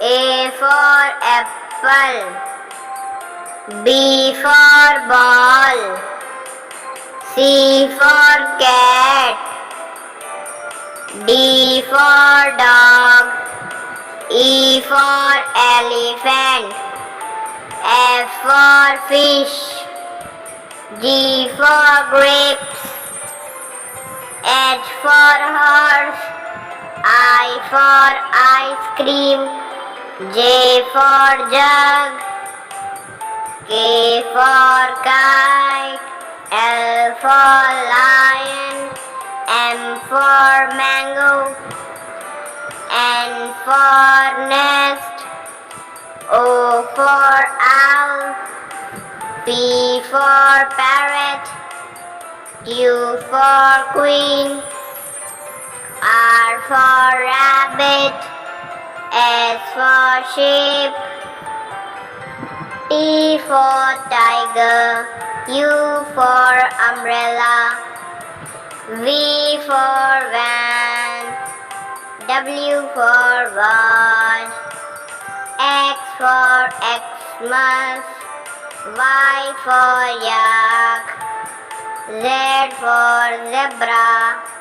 A for apple. B for ball. C for cat. D for dog. E for elephant. F for fish. G for grapes. H for horse. I for ice cream. J for jug. K for kite. L for lion. M for mango. N for nest. O for owl. P for parrot. Q for queen. R for rabbit. S for sheep. T for tiger. U for umbrella. V for van. W for watch. X for Xmas. Y for yak. Z for zebra.